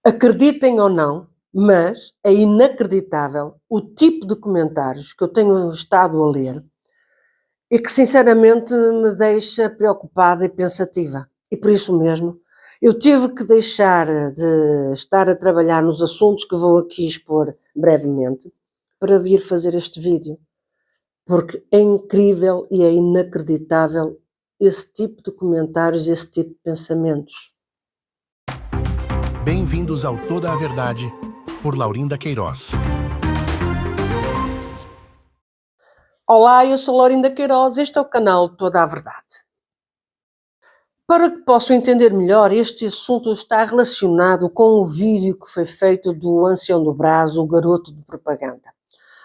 Acreditem ou não, mas é inacreditável o tipo de comentários que eu tenho estado a ler e que sinceramente me deixa preocupada e pensativa. E por isso mesmo, eu tive que deixar de estar a trabalhar nos assuntos que vou aqui expor brevemente para vir fazer este vídeo, porque é incrível e é inacreditável esse tipo de comentários, esse tipo de pensamentos. Bem-vindos ao Toda a Verdade, por Laurinda Queiroz. Olá, eu sou Laurinda Queiroz, este é o canal Toda a Verdade. Para que possam entender melhor, este assunto está relacionado com o vídeo que foi feito do ancião do Brás, o garoto de propaganda.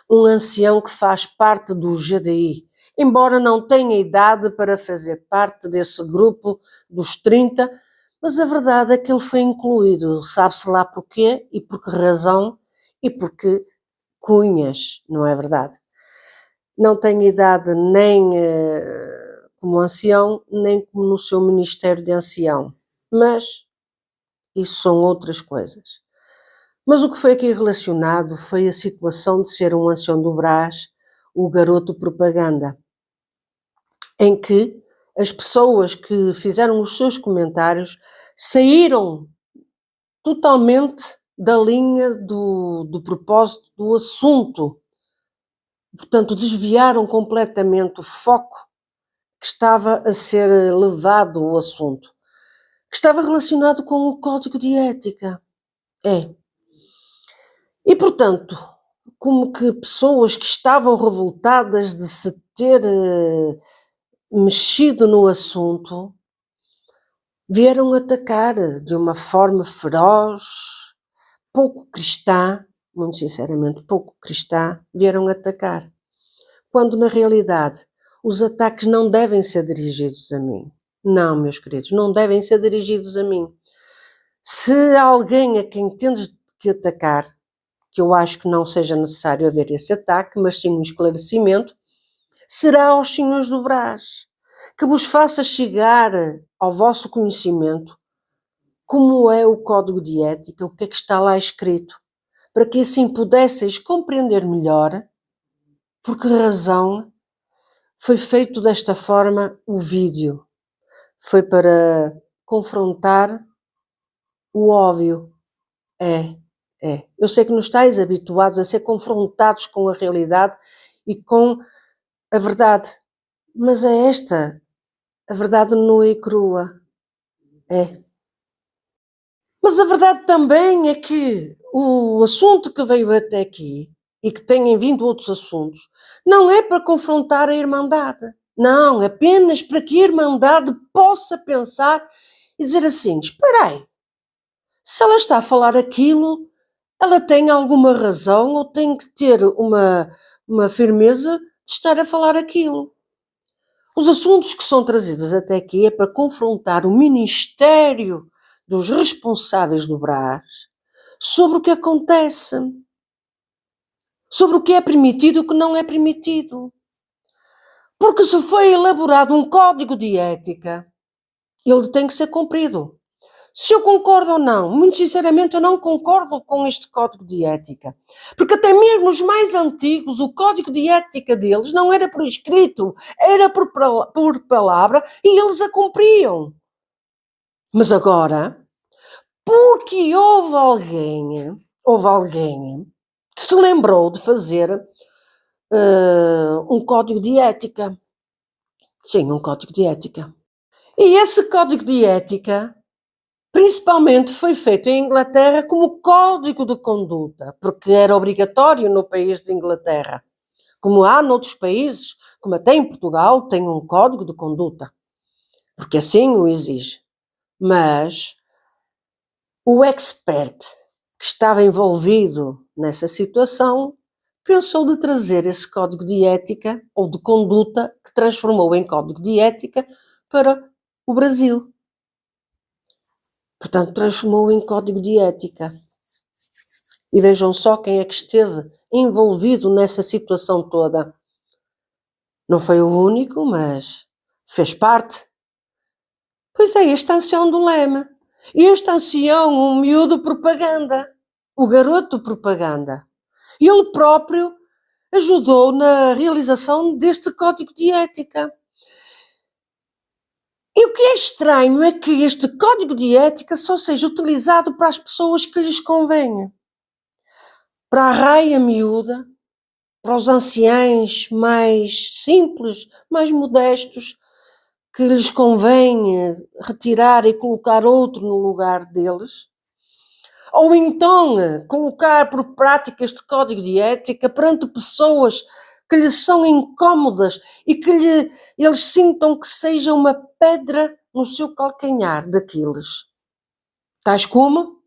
Um ancião que faz parte do GDI, embora não tenha idade para fazer parte desse grupo dos 30, mas a verdade é que ele foi incluído, sabe-se lá porquê e por que razão e porque cunhas, não é verdade? Não tem idade nem como ancião, nem como no seu ministério de ancião. Mas isso são outras coisas. Mas o que foi aqui relacionado foi a situação de ser um ancião do Brás, o garoto propaganda, em que as pessoas que fizeram os seus comentários saíram totalmente da linha do propósito do assunto. Portanto, desviaram completamente o foco que estava a ser levado o assunto, que estava relacionado com o código de ética. E, portanto, como que pessoas que estavam revoltadas de se ter mexido no assunto, vieram atacar de uma forma feroz, pouco cristã, muito sinceramente, pouco cristã, vieram atacar. Quando, na realidade, os ataques não devem ser dirigidos a mim. Não, meus queridos, não devem ser dirigidos a mim. Se há alguém a quem tendes que atacar, que eu acho que não seja necessário haver esse ataque, mas sim um esclarecimento, será aos senhores do Brás, que vos faça chegar ao vosso conhecimento como é o código de ética, o que é que está lá escrito, para que assim pudesseis compreender melhor por que razão foi feito desta forma o vídeo. Foi para confrontar o óbvio. É. Eu sei que não estáis habituados a ser confrontados com a realidade e com a verdade, mas é esta, a verdade nua e crua. É. Mas a verdade também é que o assunto que veio até aqui, e que têm vindo outros assuntos, não é para confrontar a Irmandade. Não, apenas para que a Irmandade possa pensar e dizer assim, espera aí, se ela está a falar aquilo, ela tem alguma razão ou tem que ter uma firmeza de estar a falar aquilo. Os assuntos que são trazidos até aqui é para confrontar o Ministério dos responsáveis do Brás sobre o que acontece, sobre o que é permitido e o que não é permitido. Porque se foi elaborado um código de ética, ele tem que ser cumprido. Se eu concordo ou não, muito sinceramente eu não concordo com este código de ética. Porque até mesmo os mais antigos, o código de ética deles não era por escrito, era por palavra e eles a cumpriam. Mas agora, porque houve alguém que se lembrou de fazer um código de ética. Sim, um código de ética. E esse código de ética principalmente foi feito em Inglaterra como código de conduta, porque era obrigatório no país de Inglaterra. Como há noutros países, como até em Portugal, tem um código de conduta, porque assim o exige. Mas o expert que estava envolvido nessa situação pensou de trazer esse código de ética ou de conduta que transformou em código de ética para o Brasil. Portanto, transformou em código de ética. E vejam só quem é que esteve envolvido nessa situação toda. Não foi o único, mas fez parte. Pois é, este ancião do Leme. Este ancião, um miúdo propaganda, o garoto propaganda. Ele próprio ajudou na realização deste código de ética. E o que é estranho é que este código de ética só seja utilizado para as pessoas que lhes convenha. Para a raia miúda, para os anciães mais simples, mais modestos, que lhes convém retirar e colocar outro no lugar deles, ou então colocar por prática este código de ética perante pessoas que lhes são incómodas e que eles sintam que seja uma pedra no seu calcanhar daqueles. Tais como,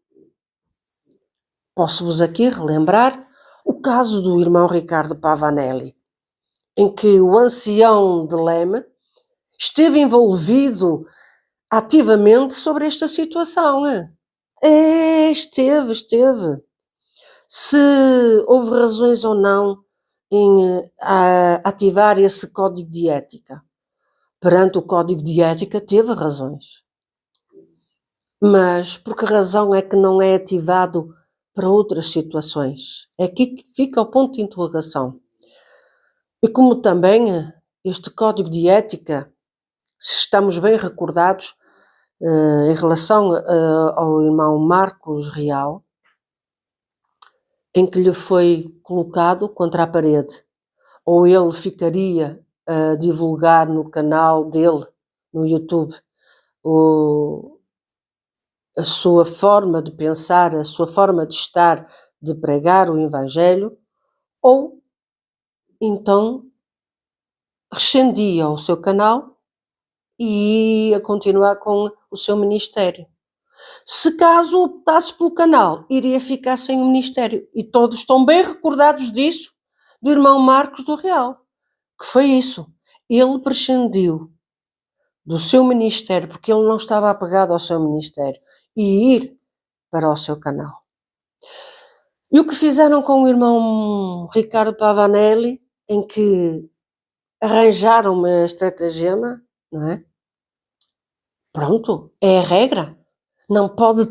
posso-vos aqui relembrar o caso do irmão Ricardo Pavanelli, em que o ancião de Leme esteve envolvido ativamente sobre esta situação. Esteve. Se houve razões ou não em ativar esse código de ética. Perante o código de ética teve razões. Mas por que razão é que não é ativado para outras situações? É aqui que fica o ponto de interrogação. E como também este código de ética, se estamos bem recordados, em relação ao irmão Marcos Real, em que lhe foi colocado contra a parede, ou ele ficaria a divulgar no canal dele, no YouTube, a sua forma de pensar, a sua forma de estar, de pregar o Evangelho, ou então rescindia o seu canal e ia continuar com o seu ministério. Se caso optasse pelo canal, iria ficar sem o ministério. E todos estão bem recordados disso, do irmão Marcos do Real, que foi isso. Ele prescindiu do seu ministério, porque ele não estava apegado ao seu ministério, e ir para o seu canal. E o que fizeram com o irmão Ricardo Pavanelli, em que arranjaram uma estratagema, não é? Pronto, é a regra. Não pode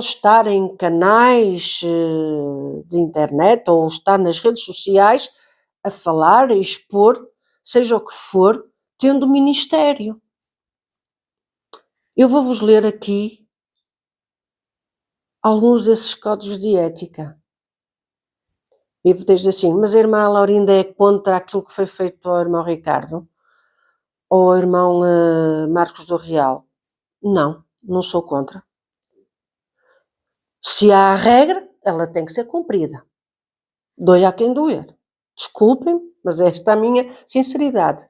estar em canais de internet ou estar nas redes sociais a falar, a expor, seja o que for, tendo ministério. Eu vou-vos ler aqui alguns desses códigos de ética. E podes dizer assim, mas a irmã Laurinda é contra aquilo que foi feito ao irmão Ricardo? Ou ao irmão Marcos do Real? Não sou contra. Se há a regra, ela tem que ser cumprida. Doia a quem doer. Desculpem, mas esta é a minha sinceridade.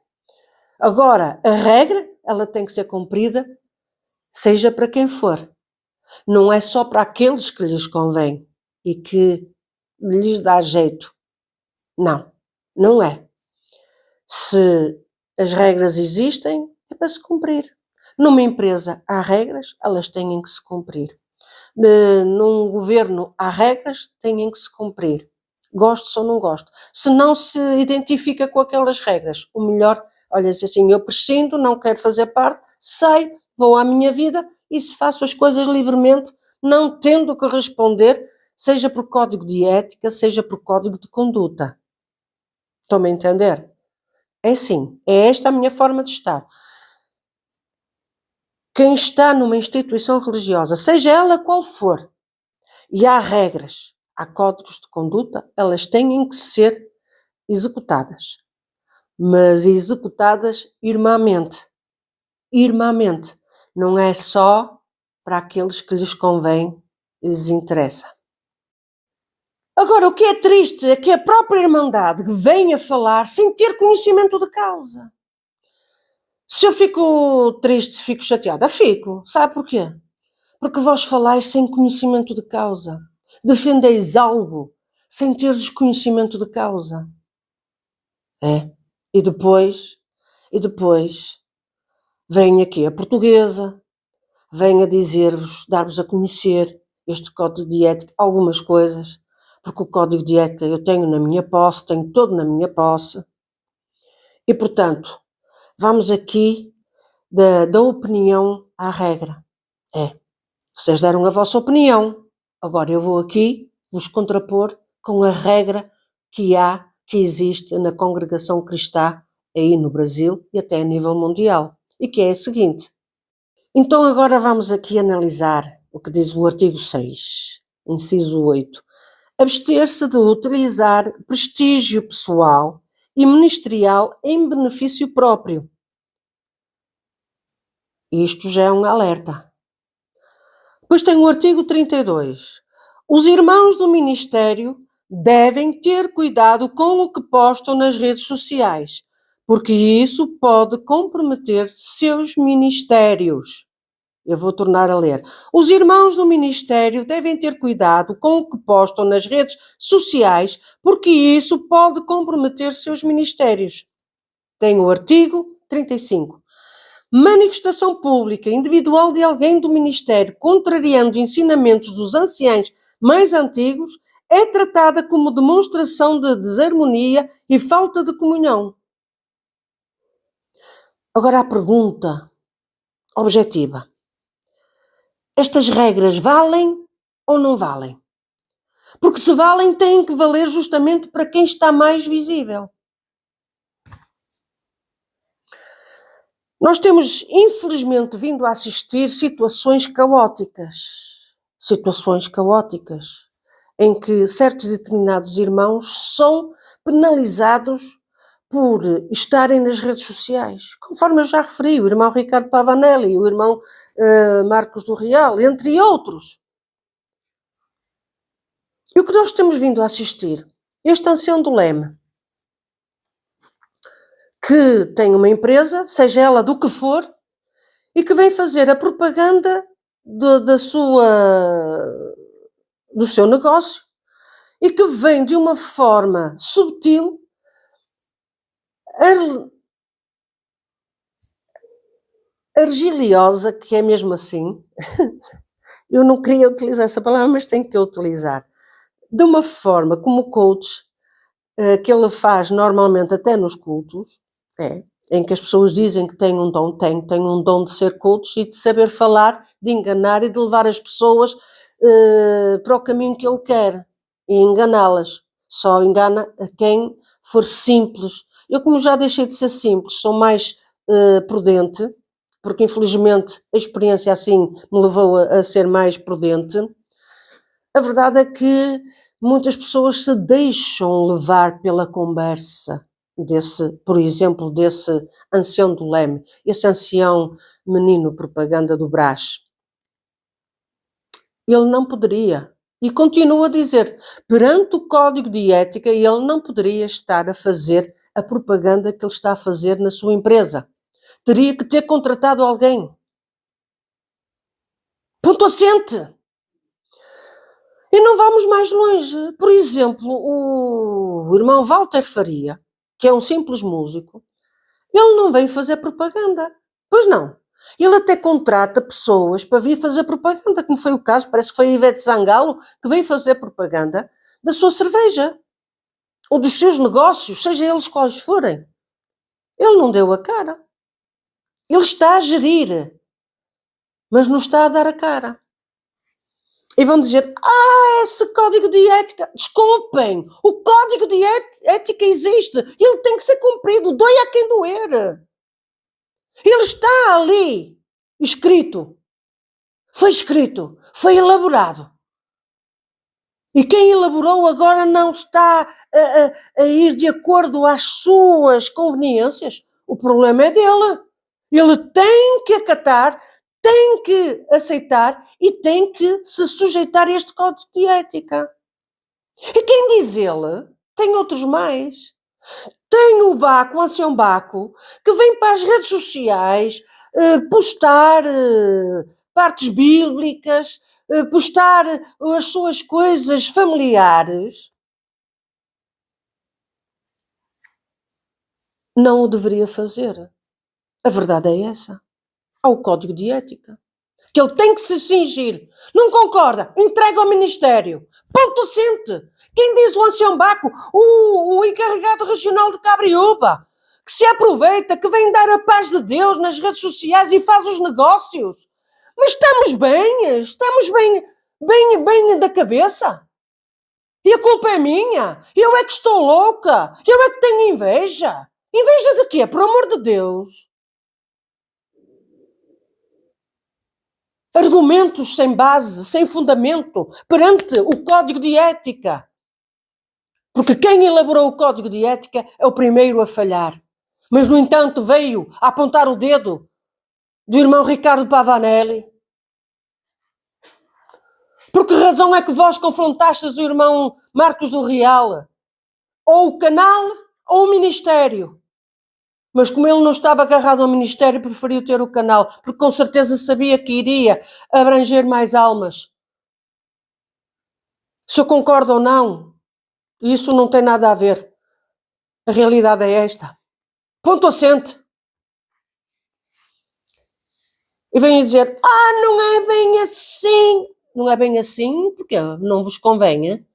Agora, a regra, ela tem que ser cumprida, seja para quem for. Não é só para aqueles que lhes convém e que lhes dá jeito. Não é. Se as regras existem, é para se cumprir. Numa empresa há regras, elas têm que se cumprir. Num governo há regras, têm que se cumprir. Gosto ou não gosto. Se não se identifica com aquelas regras, o melhor, olha, assim, eu prescindo, não quero fazer parte, saio, vou à minha vida e se faço as coisas livremente, não tendo que responder, seja por código de ética, seja por código de conduta. Estão-me a entender? É assim, é esta a minha forma de estar. Quem está numa instituição religiosa, seja ela qual for, e há regras, há códigos de conduta, elas têm que ser executadas. Mas executadas irmãmente. Não é só para aqueles que lhes convém e lhes interessa. Agora, o que é triste é que a própria Irmandade venha falar sem ter conhecimento de causa. Se eu fico triste, fico chateada, fico. Sabe porquê? Porque vós falais sem conhecimento de causa. Defendeis algo sem teres conhecimento de causa. E depois, vem aqui a portuguesa, vem a dizer-vos, dar-vos a conhecer este código de ética, algumas coisas, porque o código de ética eu tenho na minha posse, tenho todo na minha posse. E, portanto, vamos aqui da opinião à regra. Vocês deram a vossa opinião. Agora eu vou aqui vos contrapor com a regra que existe na congregação cristã aí no Brasil e até a nível mundial. E que é a seguinte. Então agora vamos aqui analisar o que diz o artigo 6, inciso 8. Abster-se de utilizar prestígio pessoal e ministerial em benefício próprio. Isto já é um alerta. Depois tem o artigo 32. Os irmãos do ministério devem ter cuidado com o que postam nas redes sociais, porque isso pode comprometer seus ministérios. Eu vou tornar a ler. Os irmãos do ministério devem ter cuidado com o que postam nas redes sociais, porque isso pode comprometer seus ministérios. Tem o artigo 35. Manifestação pública individual de alguém do ministério contrariando ensinamentos dos anciãos mais antigos é tratada como demonstração de desarmonia e falta de comunhão. Agora a pergunta objetiva. Estas regras valem ou não valem? Porque se valem, têm que valer justamente para quem está mais visível. Nós temos, infelizmente, vindo a assistir situações caóticas, em que certos determinados irmãos são penalizados por estarem nas redes sociais, conforme eu já referi, o irmão Ricardo Pavanelli, o irmão Marcos do Real, entre outros. E o que nós temos vindo a assistir? Este ancião do Leme, que tem uma empresa, seja ela do que for, e que vem fazer a propaganda do seu negócio e que vem de uma forma subtil, argiliosa, que é mesmo assim. Eu não queria utilizar essa palavra, mas tenho que utilizar. De uma forma como o coach, que ele faz normalmente até nos cultos, em que as pessoas dizem que têm um dom, têm um dom de ser coach e de saber falar, de enganar e de levar as pessoas para o caminho que ele quer e enganá-las. Só engana a quem for simples. Eu, como já deixei de ser simples, sou mais prudente, porque infelizmente a experiência assim me levou a ser mais prudente. A verdade é que muitas pessoas se deixam levar pela conversa por exemplo, desse ancião do Leme, esse ancião menino propaganda do Brás. Ele não poderia, e continua a dizer, perante o código de ética, ele não poderia estar a fazer a propaganda que ele está a fazer na sua empresa. Teria que ter contratado alguém. Ponto assente. E não vamos mais longe. Por exemplo, o irmão Walter Faria, que é um simples músico, ele não vem fazer propaganda. Pois não. Ele até contrata pessoas para vir fazer propaganda, como foi o caso, parece que foi a Ivete Sangalo, que veio fazer propaganda da sua cerveja, ou dos seus negócios, seja eles quais forem. Ele não deu a cara. Ele está a gerir, mas não está a dar a cara. E vão dizer, esse código de ética, desculpem, o código de ética existe, ele tem que ser cumprido, doia a quem doer. Ele está ali, escrito, foi elaborado. E quem elaborou agora não está a ir de acordo às suas conveniências. O problema é dele. Ele tem que acatar, tem que aceitar e tem que se sujeitar a este código de ética. E quem diz ele, tem outros mais. Tem o Baco, o ancião Baco, que vem para as redes sociais postar partes bíblicas, postar as suas coisas familiares. Não o deveria fazer. A verdade é essa. Há o código de ética. Que ele tem que se cingir. Não concorda? Entrega ao Ministério. Ponto assente. Quem diz o ancião Baco? O encarregado regional de Cabriúba, que se aproveita, que vem dar a paz de Deus nas redes sociais e faz os negócios. Mas estamos bem da cabeça. E a culpa é minha. Eu é que estou louca. Eu é que tenho inveja. Inveja de quê? Por amor de Deus. Argumentos sem base, sem fundamento, perante o Código de Ética. Porque quem elaborou o Código de Ética é o primeiro a falhar. Mas, no entanto, veio a apontar o dedo do irmão Ricardo Pavanelli. Por que razão é que vós confrontastes o irmão Marcos do Real? Ou o canal ou o ministério? Mas como ele não estava agarrado ao ministério, preferiu ter o canal, porque com certeza sabia que iria abranger mais almas. Se eu concordo ou não, isso não tem nada a ver. A realidade é esta. Ponto assente. E vem dizer, não é bem assim. Não é bem assim, porque não vos convenha.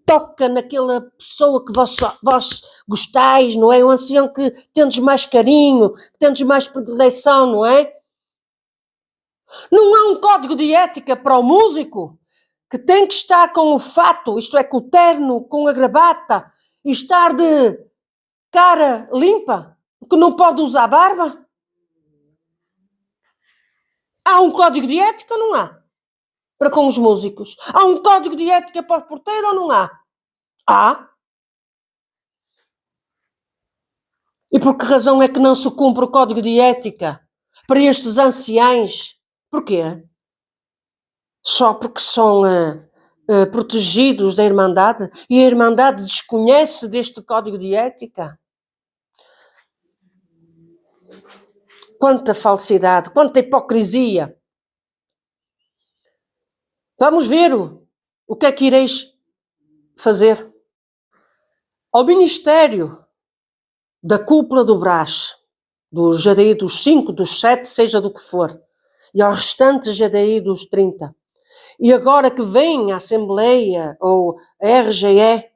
Toca naquela pessoa que vós gostais, não é? Um ancião que tendes mais carinho, que tendes mais predileção, não é? Não há um código de ética para o músico que tem que estar com o fato, isto é, com o terno, com a gravata, e estar de cara limpa, que não pode usar barba? Há um código de ética ou não há? Para com os músicos. Há um código de ética para o porteiro ou não há? Há. E por que razão é que não se cumpre o código de ética para estes anciães? Porquê? Só porque são protegidos da Irmandade e a Irmandade desconhece deste código de ética? Quanta falsidade, quanta hipocrisia. Vamos ver o que é que ireis fazer. Ao Ministério da cúpula do Brás, do GDI dos 5, dos 7, seja do que for, e aos restantes GDI dos 30. E agora que vem a Assembleia, ou a RGE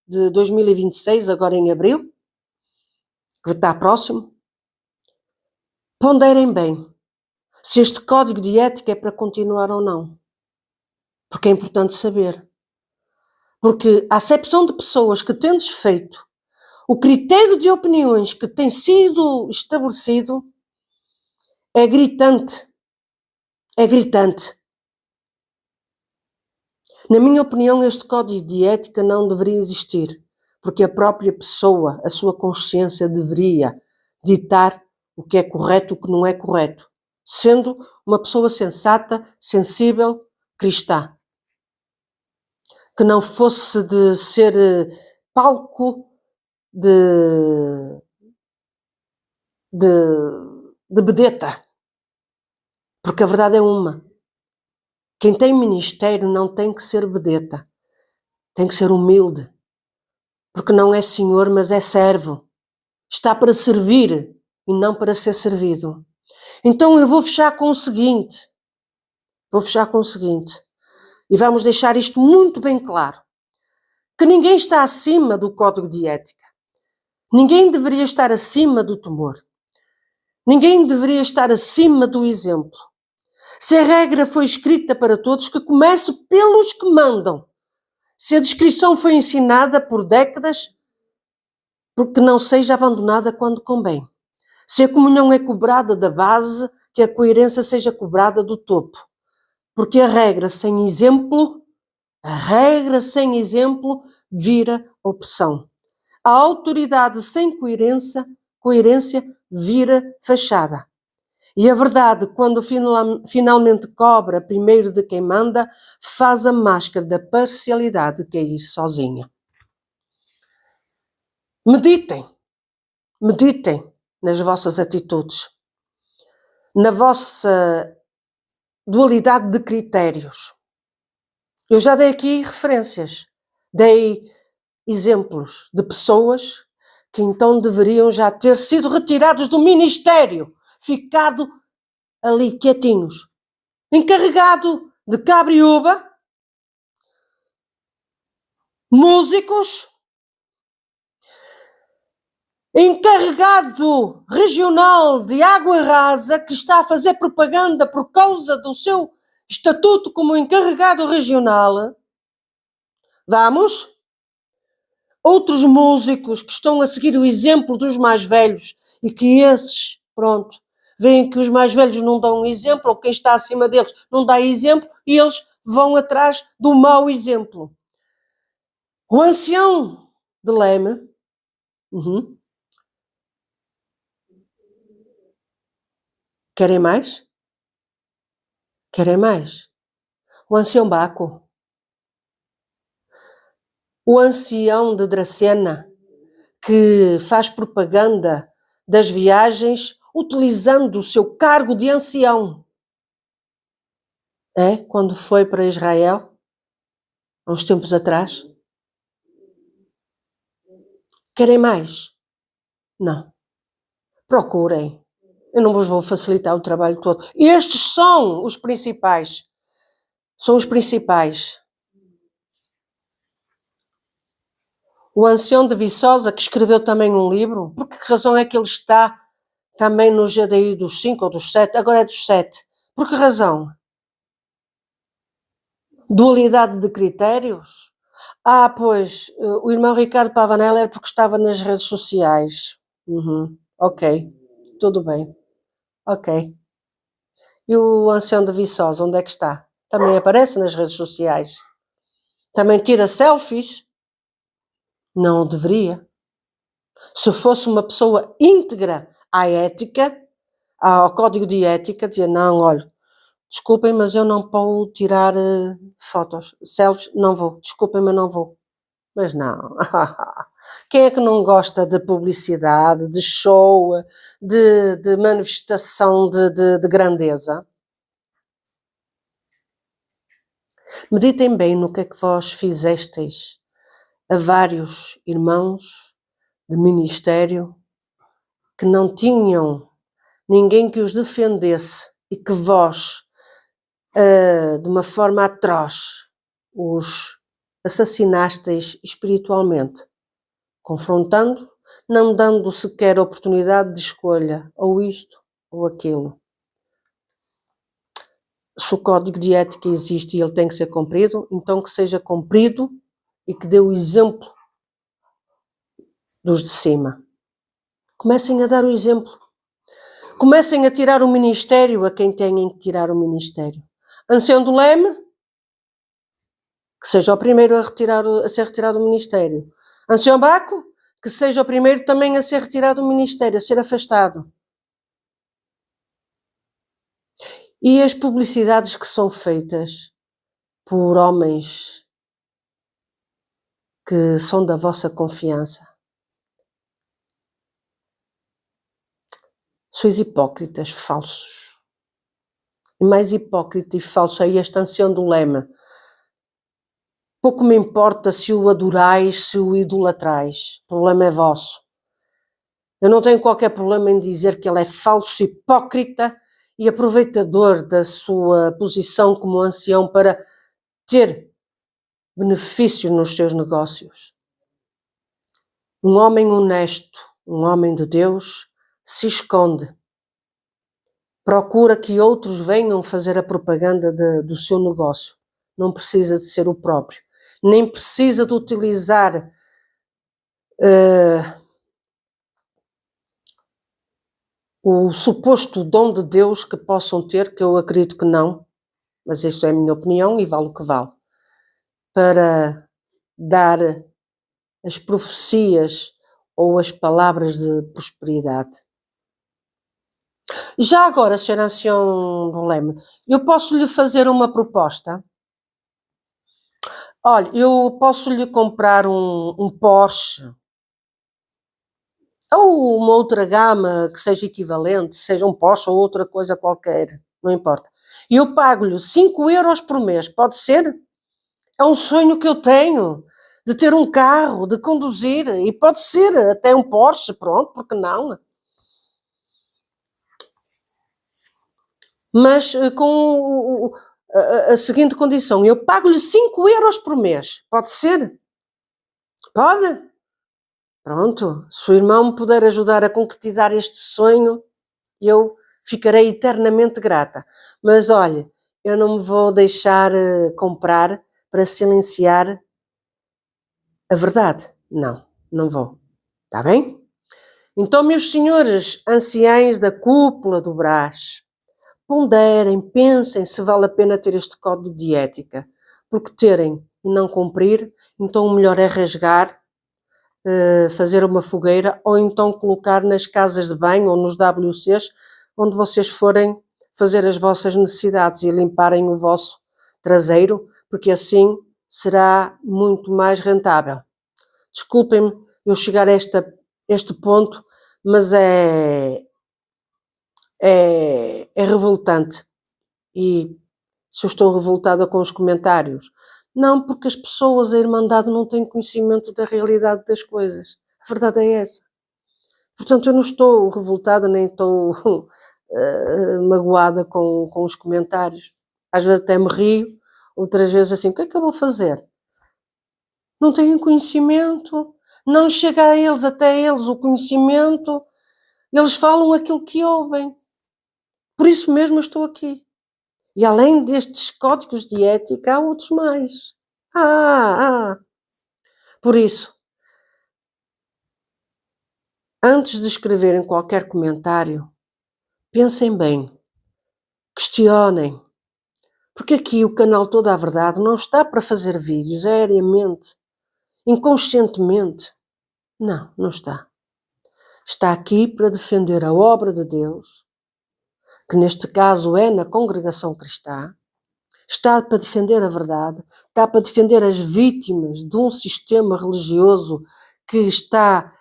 de 2026, agora em abril, que está próximo, ponderem bem se este código de ética é para continuar ou não. Porque é importante saber. Porque a acepção de pessoas que tendes feito, o critério de opiniões que tem sido estabelecido é gritante. É gritante. Na minha opinião, este código de ética não deveria existir, porque a própria pessoa, a sua consciência deveria ditar o que é correto e o que não é correto, sendo uma pessoa sensata, sensível, cristã. Que não fosse de ser palco de vedeta. Porque a verdade é uma. Quem tem ministério não tem que ser vedeta. Tem que ser humilde. Porque não é senhor, mas é servo. Está para servir e não para ser servido. Então eu vou fechar com o seguinte. E vamos deixar isto muito bem claro. Que ninguém está acima do código de ética. Ninguém deveria estar acima do temor. Ninguém deveria estar acima do exemplo. Se a regra foi escrita para todos, que comece pelos que mandam. Se a descrição foi ensinada por décadas, porque não seja abandonada quando convém. Se a comunhão é cobrada da base, que a coerência seja cobrada do topo. Porque a regra sem exemplo vira opção. A autoridade sem coerência vira fachada. E a verdade, quando finalmente cobra primeiro de quem manda, faz a máscara da parcialidade cair sozinha. Meditem nas vossas atitudes, na vossa dualidade de critérios. Eu já dei aqui referências, dei exemplos de pessoas que então deveriam já ter sido retirados do ministério, ficado ali quietinhos, encarregado de cabriúba, músicos, encarregado regional de água rasa que está a fazer propaganda por causa do seu estatuto como encarregado regional. Vamos? Outros músicos que estão a seguir o exemplo dos mais velhos e que esses, pronto, veem que os mais velhos não dão exemplo, ou quem está acima deles não dá exemplo, e eles vão atrás do mau exemplo. O ancião de Leme, querem mais? Querem mais? O ancião Baco, o ancião de Dracena, que faz propaganda das viagens utilizando o seu cargo de ancião. Quando foi para Israel, há uns tempos atrás. Querem mais? Não. Procurem. Eu não vos vou facilitar o trabalho todo. Estes são os principais. São os principais. O ancião de Viçosa, que escreveu também um livro, por que razão é que ele está também no GDI dos 5 ou dos 7? Agora é dos 7. Por que razão? Dualidade de critérios? Pois, o irmão Ricardo Pavanella é porque estava nas redes sociais. Ok, tudo bem. Ok. E o ancião de Viçosa, onde é que está? Também aparece nas redes sociais. Também tira selfies? Não deveria. Se fosse uma pessoa íntegra à ética, ao código de ética, dizia, não, olha, desculpem, mas eu não posso tirar fotos, selfies, não vou, desculpem, mas não vou. Mas não. Quem é que não gosta de publicidade, de show, de manifestação de grandeza? Meditem bem no que é que vós fizesteis a vários irmãos de ministério que não tinham ninguém que os defendesse e que vós, de uma forma atroz, os assassinasteis espiritualmente, confrontando, não dando sequer oportunidade de escolha, ou isto ou aquilo. Se o código de ética existe e ele tem que ser cumprido, então que seja cumprido e que dê o exemplo dos de cima. Comecem a dar o exemplo. Comecem a tirar o ministério a quem têm que tirar o ministério. Ancião do Leme, que seja o primeiro a ser retirado do ministério. Ancião Baco, que seja o primeiro também a ser retirado do ministério, a ser afastado. E as publicidades que são feitas por homens que são da vossa confiança. Sois hipócritas, falsos. E mais hipócrita e falso é este ancião do Leme. Pouco me importa se o adorais, se o idolatrais. O problema é vosso. Eu não tenho qualquer problema em dizer que ele é falso, hipócrita e aproveitador da sua posição como ancião para ter benefícios nos seus negócios. Um homem honesto, um homem de Deus, se esconde. Procura que outros venham fazer a propaganda do seu negócio. Não precisa de ser o próprio. Nem precisa de utilizar o suposto dom de Deus que possam ter, que eu acredito que não, mas isso é a minha opinião e vale o que vale, para dar as profecias ou as palavras de prosperidade. Já agora, Sr. Ancião do Leme, eu posso lhe fazer uma proposta? Olha, eu posso lhe comprar um Porsche ou uma outra gama que seja equivalente, seja um Porsche ou outra coisa qualquer, não importa. E eu pago-lhe 5 euros por mês, pode ser? É um sonho que eu tenho, de ter um carro, de conduzir, e pode ser até um Porsche, pronto, porque não? Mas com a seguinte condição, eu pago-lhe 5 euros por mês, pode ser? Pode? Pronto, se o irmão me puder ajudar a concretizar este sonho, eu ficarei eternamente grata. Mas olha, eu não me vou deixar comprar para silenciar a verdade. Não, não vou. Está bem? Então, meus senhores anciães da cúpula do Brás, ponderem, pensem se vale a pena ter este código de ética, porque terem e não cumprir, então o melhor é rasgar, fazer uma fogueira ou então colocar nas casas de banho ou nos WCs onde vocês forem fazer as vossas necessidades e limparem o vosso traseiro, porque assim será muito mais rentável. Desculpem-me eu chegar a este ponto, mas é revoltante. E se eu estou revoltada com os comentários, não, porque as pessoas, a Irmandade, não têm conhecimento da realidade das coisas. A verdade é essa. Portanto, eu não estou revoltada, nem estou magoada com os comentários. Às vezes até me rio, outras vezes assim, o que é que eu vou fazer? Não têm conhecimento, não chega a eles, até eles, o conhecimento. Eles falam aquilo que ouvem. Por isso mesmo eu estou aqui. E além destes códigos de ética, há outros mais. Por isso, antes de escreverem qualquer comentário, pensem bem, questionem, porque aqui o canal Toda a Verdade não está para fazer vídeos aéreamente, inconscientemente. Não, não está. Está aqui para defender a obra de Deus, que neste caso é na congregação cristã, está para defender a verdade, está para defender as vítimas de um sistema religioso que está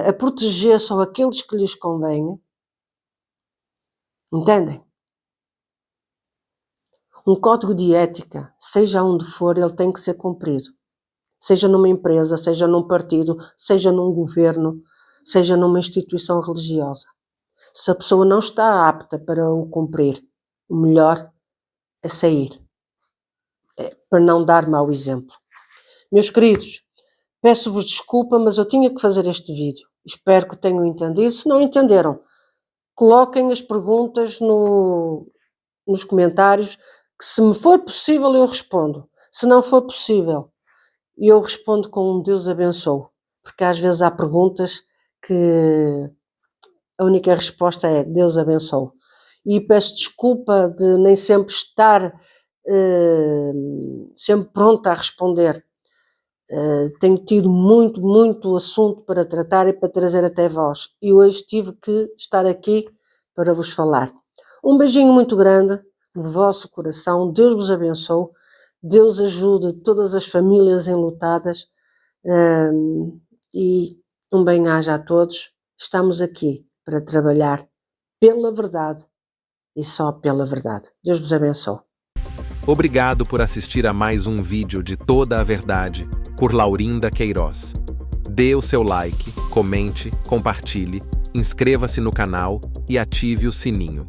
a proteger só aqueles que lhes convém. Entendem? Um código de ética, seja onde for, ele tem que ser cumprido. Seja numa empresa, seja num partido, seja num governo, seja numa instituição religiosa. Se a pessoa não está apta para o cumprir, o melhor é sair. Para não dar mau exemplo. Meus queridos, peço-vos desculpa, mas eu tinha que fazer este vídeo. Espero que tenham entendido. Se não entenderam, coloquem as perguntas nos comentários, que se me for possível eu respondo. Se não for possível, eu respondo com um Deus abençoe. Porque às vezes há perguntas que a única resposta é Deus abençoe. E peço desculpa de nem sempre estar sempre pronta a responder. Tenho tido muito assunto para tratar e para trazer até vós. E hoje tive que estar aqui para vos falar. Um beijinho muito grande no vosso coração. Deus vos abençoe. Deus ajude todas as famílias enlutadas. E um bem-aja a todos. Estamos aqui para trabalhar pela verdade e só pela verdade. Deus vos abençoe. Obrigado por assistir a mais um vídeo de Toda a Verdade, por Laurinda Queiroz. Dê o seu like, comente, compartilhe, inscreva-se no canal e ative o sininho.